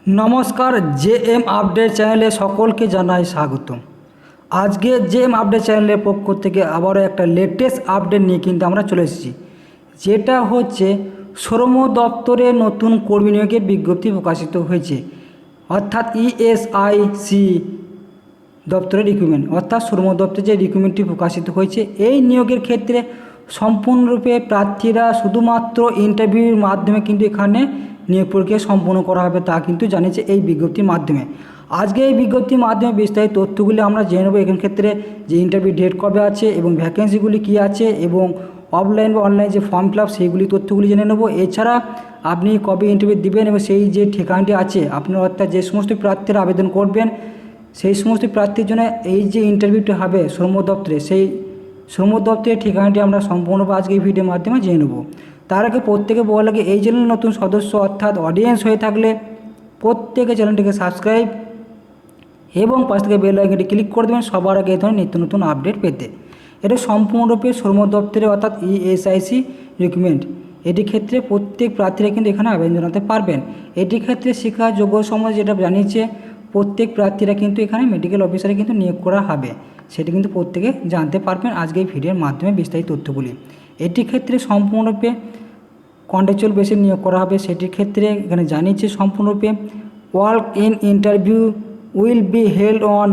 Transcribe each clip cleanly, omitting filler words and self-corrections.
নমস্কার, JM update চ্যানেলে সকলকে জানাই স্বাগতম। আজকে জেএম আপডেট চ্যানেলের পক্ষ থেকে আবারও একটা লেটেস্ট আপডেট নিয়ে কিন্তু আমরা চলে এসেছি, যেটা হচ্ছে শ্রম দপ্তরে নতুন কর্মী নিয়োগের বিজ্ঞপ্তি প্রকাশিত হয়েছে। অর্থাৎ ইএসআইসি দপ্তরের রিক্রুটমেন্ট, অর্থাৎ শ্রম দপ্তরে যে রিক্রুটমেন্টটি প্রকাশিত হয়েছে, এই নিয়োগের ক্ষেত্রে সম্পূর্ণরূপে প্রার্থীরা শুধুমাত্র ইন্টারভিউর মাধ্যমে কিন্তু এখানে নিয়োগ প্রক্রিয়া সম্পন্ন করা হবে, তা কিন্তু জানিয়েছে এই বিজ্ঞপ্তির মাধ্যমে। আজকে এই বিজ্ঞপ্তির মাধ্যমে বিস্তারিত তথ্যগুলি আমরা জেনে নেব। এখান ক্ষেত্রে যে ইন্টারভিউ ডেট কবে আছে এবং ভ্যাকেন্সিগুলি কী আছে এবং অফলাইন বা অনলাইন যে ফর্ম ফিল আপ সেইগুলি তথ্যগুলি জেনে নেব। এছাড়া আপনি কবে ইন্টারভিউ দিবেন এবং সেই যে ঠিকানাটি আছে আপনার, অর্থাৎ যে সমস্ত প্রার্থীরা আবেদন করবেন সেই সমস্ত প্রার্থীর জন্য এই যে ইন্টারভিউটি হবে শ্রম দপ্তরে, সেই শ্রম দপ্তরের ঠিকানাটি আমরা সম্পূর্ণভাবে আজকে এই ভিডিওর মাধ্যমে জেনে নেব। তার আগে প্রত্যেকে বলা লাগে, এই চ্যানেল নতুন সদস্য অর্থাৎ অডিয়েন্স হয়ে থাকলে প্রত্যেকে চ্যানেলটিকে সাবস্ক্রাইব এবং পাশ থেকে বেল আইকনটি ক্লিক করে দেবেন সবার আগে এই ধরনের নিত্য নতুন আপডেট পেতে। এটা সম্পূর্ণরূপে শ্রম দপ্তরে অর্থাৎ ইএসআইসি রিক্রুটমেন্ট। এটির ক্ষেত্রে প্রত্যেক প্রার্থীরা কিন্তু এখানে আবেদন জানাতে পারবেন। এটির ক্ষেত্রে শিক্ষা যোগ্য সমাজ যেটা জানিয়েছে, প্রত্যেক প্রার্থীরা কিন্তু এখানে মেডিকেল অফিসারে কিন্তু নিয়োগ করা হবে, সেটি কিন্তু প্রত্যেকে জানতে পারবেন আজকে এই ভিডিওর মাধ্যমে বিস্তারিত তথ্যগুলি। এটির ক্ষেত্রে সম্পূর্ণরূপে কন্ট্রাকচুয়াল বেসে নিয়োগ করা হবে। সেটির ক্ষেত্রে এখানে জানিয়েছে সম্পূর্ণরূপে work in interview will be held on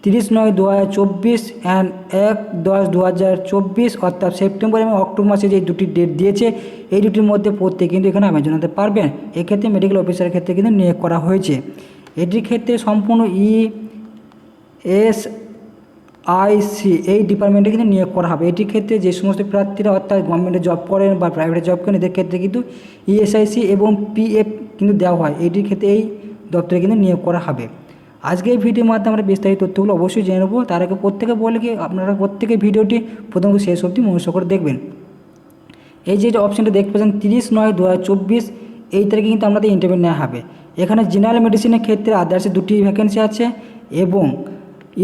30/9/2024 and 1/10/2024, অর্থাৎ সেপ্টেম্বর এবং অক্টোবর মাসে যে দুটি ডেট দিয়েছে এই দুটির মধ্যে প্রত্যেকে কিন্তু এখানে আবেদন জানাতে পারবেন। এক্ষেত্রে মেডিকেল অফিসারের ক্ষেত্রে কিন্তু নিয়োগ করা হয়েছে। এটির ক্ষেত্রে সম্পূর্ণ ইএসআইসি এই ডিপার্টমেন্টে কিন্তু নিয়োগ করা হবে। এটির ক্ষেত্রে যে সমস্ত প্রার্থীরা অর্থাৎ গভর্নমেন্টে জব করেন বা প্রাইভেটে জব করেন এদের ক্ষেত্রে কিন্তু ইএসআইসি এবং পিএফ কিন্তু দেওয়া হয়। এটির ক্ষেত্রে এই দপ্তরে কিন্তু নিয়োগ করা হবে। আজকে এই ভিডিওর মাধ্যমে আমরা বিস্তারিত তথ্যগুলো অবশ্যই জেনে নেব। তার আগে প্রত্যেকে বলে কি আপনারা প্রত্যেকে ভিডিওটি প্রথম শেষ অবধি মনোযোগ করে দেখবেন। এই যে অপশানটা দেখতে পাচ্ছেন 30/9/2024 এই তারিখে কিন্তু আমাদের ইন্টারভিউ নেওয়া হবে। এখানে জেনারেল মেডিসিনের ক্ষেত্রে আদার্সে দুটি ভ্যাকেন্সি আছে এবং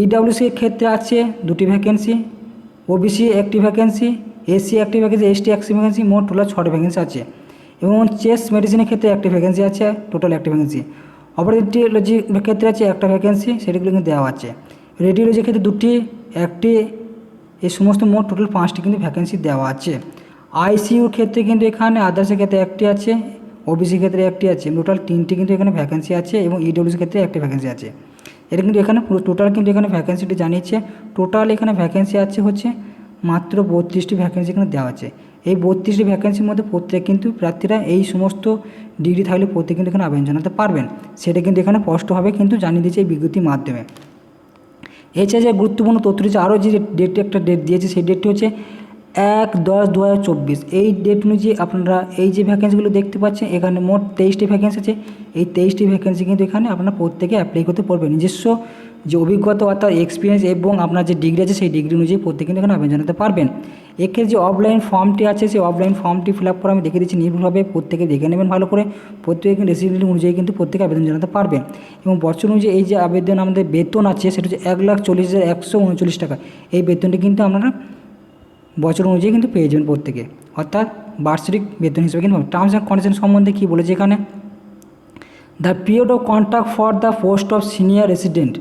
ইডাব্লিউসির ক্ষেত্রে আছে দুটি ভ্যাকেন্সি, ওবিসি একটি ভ্যাকেন্সি, এসসি একটি ভ্যাকেন্সি, এসটি একটি ভ্যাকেন্সি, মোট টোটাল 6টি ভ্যাকেন্সি আছে এবং চেস্ট মেডিসিনের ক্ষেত্রে একটি ভ্যাকেন্সি আছে, টোটাল একটি ভ্যাকেন্সি। অপারেটিওলজির ক্ষেত্রে আছে একটা ভ্যাকেন্সি, সেটিগুলো কিন্তু দেওয়া আছে। রেডিওলজির ক্ষেত্রে দুটি, একটি, এই সমস্ত মোট টোটাল 5টি কিন্তু ভ্যাকেন্সি দেওয়া আছে। আইসিইউর ক্ষেত্রে কিন্তু এখানে আদার্সের ক্ষেত্রে একটি আছে, ওবিসির ক্ষেত্রে একটি আছে, টোটাল 3টি কিন্তু এখানে ভ্যাকেন্সি আছে এবং ইডব্লিউসির ক্ষেত্রে একটি ভ্যাকেন্সি আছে। এটা কিন্তু এখানে পুরো টোটাল কিন্তু এখানে ভ্যাকেন্সিটি জানিয়েছে। টোটাল এখানে ভ্যাকেন্সি আছে হচ্ছে মাত্র 32টি ভ্যাকেন্সি এখানে দেওয়া আছে। এই 32টি ভ্যাকেন্সির মধ্যে প্রত্যেক কিন্তু প্রার্থীরা এই সমস্ত ডিগ্রি থাকলে প্রত্যেক কিন্তু এখানে আবেদন জানাতে পারবেন, সেটা কিন্তু এখানে স্পষ্টভাবে কিন্তু জানিয়ে দিয়েছে এই বিজ্ঞপ্তির মাধ্যমে। এছাড়া যে গুরুত্বপূর্ণ তথ্য রয়েছে, আরও যে ডেটটি একটা ডেট দিয়েছে সেই ডেটটি হচ্ছে 1/10/2024। এই ডেট অনুযায়ী আপনারা এই যে ভ্যাকেন্সিগুলো দেখতে পাচ্ছেন, এখানে মোট 23টি ভ্যাকেন্সি আছে। এই 23টি ভ্যাকেন্সি কিন্তু এখানে আপনারা প্রত্যেকে অ্যাপ্লাই করতে পারবেন। নিজস্ব যে অভিজ্ঞতা অর্থাৎ এক্সপিরিয়েন্স এবং আপনার যে ডিগ্রি আছে সেই ডিগ্রি অনুযায়ী প্রত্যেকে কিন্তু এখানে আবেদন জানাতে পারবেন। এক্ষেত্রে যে অফলাইন ফর্মটি আছে সেই অফলাইন ফর্মটি ফিল আপ করে আমি দেখে দিচ্ছি নির্ভুলভাবে, প্রত্যেকে দেখে নেবেন ভালো করে। প্রত্যেকে রেসিডেন্ট অনুযায়ী কিন্তু প্রত্যেকে আবেদন জানাতে পারবেন এবং বছর অনুযায়ী এই যে আবেদন আমাদের বেতন আছে সেটা হচ্ছে 1,40,139 টাকা। এই বেতনটি কিন্তু আপনারা বছর অনুযায়ী কিন্তু পেয়ে যাবেন প্রত্যেকে, অর্থাৎ বার্ষিক বেতন হিসেবে কিন্তু। টার্মস অ্যান্ড কন্ডিশন সম্বন্ধে কী বলেছে এখানে, the period of contract for the post of senior resident.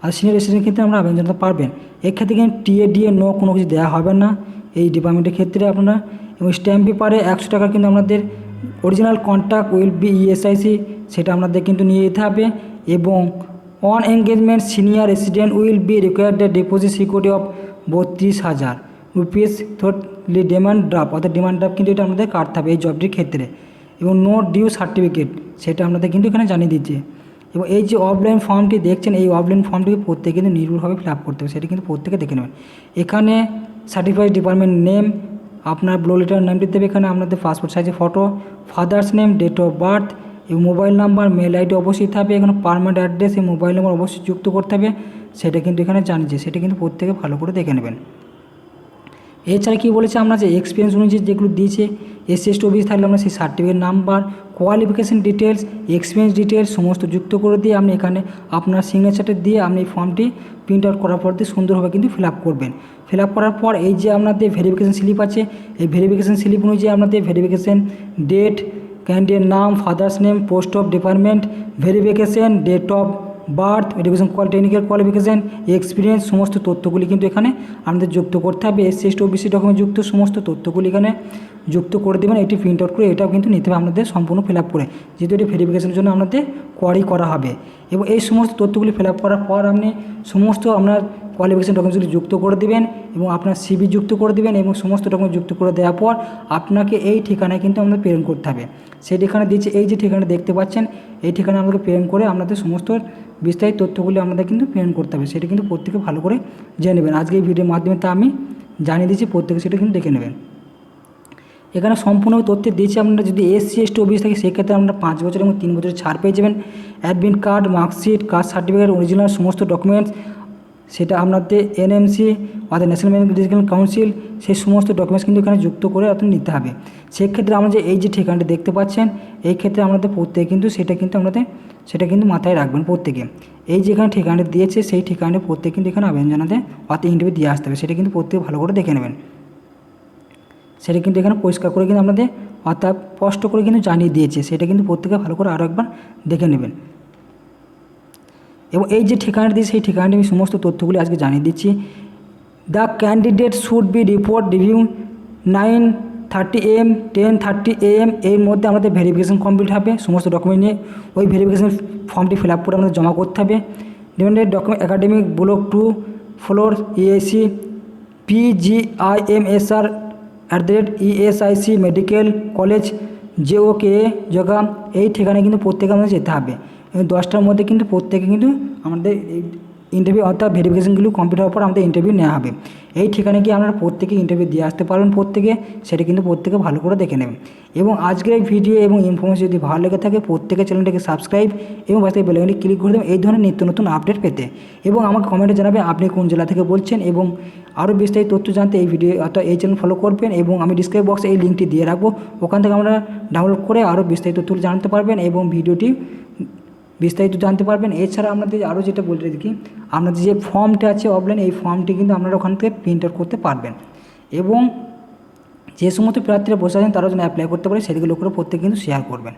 আর সিনিয়র রেসিডেন্ট ক্ষেত্রে আমরা আবেদন জানাতে পারবেন। এক্ষেত্রে কিন্তু টিএ ডিএ নো কোনো কিছু দেওয়া হবে না এই ডিপার্টমেন্টের ক্ষেত্রে আপনারা। এবং স্ট্যাম্প পেপারে 100 টাকা কিন্তু আপনাদের original contract will be ESIC, সেটা আপনাদের কিন্তু নিয়ে যেতে হবে। এবং on engagement senior resident will be required the deposit security of 32,000 rupees thoroughly demand draft, অর্থাৎ ডিমান্ড ড্রাফট কিন্তু এটা আমাদের কাটতে হবে এই জবটির ক্ষেত্রে। এবং নো ডিউ সার্টিফিকেট সেটা আপনাদের কিন্তু এখানে জানিয়ে দিচ্ছে। এবং এই যে অফলাইন ফর্মটি দেখছেন, এই অফলাইন ফর্মটিকে প্রত্যেকে কিন্তু নির্ভুলভাবে ফিল আপ করতে হবে, সেটা কিন্তু প্রত্যেকে দেখে নেবেন। এখানে সার্টিফাইড ডিপার্টমেন্ট নেম, আপনার ব্লো লেটার নেমটি দেবে, এখানে আপনাদের পাসপোর্ট সাইজের photo, father's name, date of birth এবং মোবাইল নাম্বার, মেল আইডি অবশ্যই থাকবে। এখানে পারমানেন্ট অ্যাড্রেস এবং মোবাইল নাম্বার অবশ্যই যুক্ত করতে হবে, সেটা কিন্তু এখানে জানিয়েছে, সেটা কিন্তু প্রত্যেকে ভালো করে দেখে নেবেন। এছাড়া কী বলেছে, আমরা যে এক্সপিরিয়েন্স অনুযায়ী যেগুলো দিয়েছে, এসসি এসটি ওবিসি থাকলে আমরা সেই certificate number, qualification details, experience details সমস্ত যুক্ত করে দিয়ে আপনি এখানে আপনার সিগনেচারটা দিয়ে আপনি এই ফর্মটি প্রিন্ট আউট করার পর দিয়ে সুন্দরভাবে কিন্তু ফিল আপ করবেন। ফিল আপ করার পর এই যে আপনাদের ভেরিফিকেশান স্লিপ আছে, এই ভেরিফিকেশান স্লিপ অনুযায়ী আপনাদের verification date candidate name, father's name, post of department, verification, date of birth, education technical qualification, experience, সমস্ত তথ্যগুলি কিন্তু এখানে আমাদের যুক্ত করতে হবে। এসসি এসটি ওবিসি ডকুমেন্ট যুক্ত সমস্ত তথ্যগুলি এখানে যুক্ত করে দেবেন। এটি প্রিন্ট আউট করে এটাও কিন্তু নিতে হবে আপনাদের সম্পূর্ণ ফিল আপ করে, যেহেতু এটি ভেরিফিকেশনের জন্য আপনাদের কোয়ারি করা হবে। এবং এই সমস্ত তথ্যগুলি ফিল আপ করার পর আপনি সমস্ত আপনার কোয়ালিফিকেশন ডকুমেন্টসগুলি যুক্ত করে দেবেন এবং আপনার সিভি যুক্ত করে দেবেন এবং সমস্ত ডকুমেন্ট যুক্ত করে দেওয়ার পর আপনাকে এই ঠিকানায় কিন্তু আমাদের প্রেরণ করতে হবে। সেই ঠিকানা দিয়েছে, এই যে ঠিকানা দেখতে পাচ্ছেন এই ঠিকানায় আমাদেরকে প্রেরণ করে আপনাদের সমস্ত বিস্তারিত তথ্যগুলি আমাদের কিন্তু প্রেরণ করতে হবে। সেটা কিন্তু প্রত্যেকে ভালো করে জেনে নেবেন। আজকে এই ভিডিওর মাধ্যমে তা আমি জানিয়ে দিচ্ছি, প্রত্যেকে সেটা কিন্তু দেখে নেবেন। এখানে সম্পূর্ণ তথ্য দিয়েছি। আপনারা যদি এসসি এসটি ওবিসি থাকে সেক্ষেত্রে আপনারা 5 বছর এবং 3 বছরের ছাড় পেয়ে যাবেন। Admit card, marksheet, caste certificate, original সমস্ত ডকুমেন্টস, সেটা আপনাদের এনএমসি অর্থাৎ ন্যাশনাল মেডিকেল কাউন্সিল, সেই সমস্ত ডকুমেন্টস কিন্তু এখানে যুক্ত করে আপনার নিতে হবে। সেক্ষেত্রে আমরা যে এই যে ঠিকানাটি দেখতে পাচ্ছেন এই ক্ষেত্রে আমাদের প্রত্যেকে কিন্তু সেটা কিন্তু মাথায় রাখবেন প্রত্যেকে। এই যেখানে ঠিকানাটি দিয়েছে সেই ঠিকানাটি প্রত্যেকে কিন্তু এখানে আবেদন জানাতে অর্থাৎ ইন্টারভিউ দিয়ে আসতে হবে। সেটা কিন্তু প্রত্যেকে ভালো করে দেখে নেবেন। সেটা কিন্তু এখানে পরিষ্কার করে কিন্তু আপনাদের অর্থাৎ স্পষ্ট করে কিন্তু জানিয়ে দিয়েছে, সেটা কিন্তু প্রত্যেকে ভালো করে আরও একবার দেখে নেবেন। এবং এই যে ঠিকানাটি দিয়েছে সেই ঠিকানাটি আমি সমস্ত তথ্যগুলি আজকে জানিয়ে দিচ্ছি। The candidate should be report review 9:30 AM 10:30 AM এর মধ্যে আমাদের ভেরিফিকেশন কমপ্লিট হবে। সমস্ত ডকুমেন্ট নিয়ে ওই ভেরিফিকেশন ফর্মটি ফিল আপ করে আমাদের জমা করতে হবে। Dependent document academic block 2 floor EAC PGIMSR@ESIC medical college JOK জগা, এই ঠিকানায় কিন্তু প্রত্যেকে আমাদের যেতে হবে। এই 10টার মধ্যে কিন্তু প্রত্যেকে কিন্তু আমাদের ইন্টারভিউ অর্থাৎ ভেরিফিকেশনগুলো কমপ্লিট হওয়ার পর আমাদের ইন্টারভিউ নেওয়া হবে। এই ঠিকানায় কি আপনারা প্রত্যেকে ইন্টারভিউ দিয়ে আসতে পারবেন প্রত্যেকে, সেটা কিন্তু প্রত্যেকে ভালো করে দেখে নেবেন। এবং আজকের এই ভিডিও এবং ইনফরমেশন যদি ভালো লেগে থাকে প্রত্যেকে চ্যানেলটাকে সাবস্ক্রাইব এবং পাশে বেল আইকনটি ক্লিক করে দেবেন এই ধরনের নিত্য নতুন আপডেট পেতে। এবং আমাকে কমেন্টে জানাবেন আপনি কোন জেলা থেকে বলছেন। এবং আরও বিস্তারিত তথ্য জানতে এই ভিডিও অর্থাৎ এই চ্যানেল ফলো করবেন। এবং আমি ডিসক্রিপশন বক্সে এই লিঙ্কটি দিয়ে রাখবো, ওখান থেকে আমরা ডাউনলোড করে আরও বিস্তারিত তথ্য জানতে পারবেন এবং ভিডিওটি বিস্তারিত জানতে পারবেন। এছাড়া আপনাদের আরও যেটা বলতে দেখি, আপনাদের যে ফর্মটা আছে অফলাইন, এই ফর্মটি কিন্তু আপনারা ওখান থেকে প্রিন্ট আউট করতে পারবেন। এবং যে সমস্ত প্রার্থীরা বসে আছেন তারা যেন অ্যাপ্লাই করতে পারে সেদিকে লক্ষ্য করে প্রত্যেকে কিন্তু শেয়ার করবেন।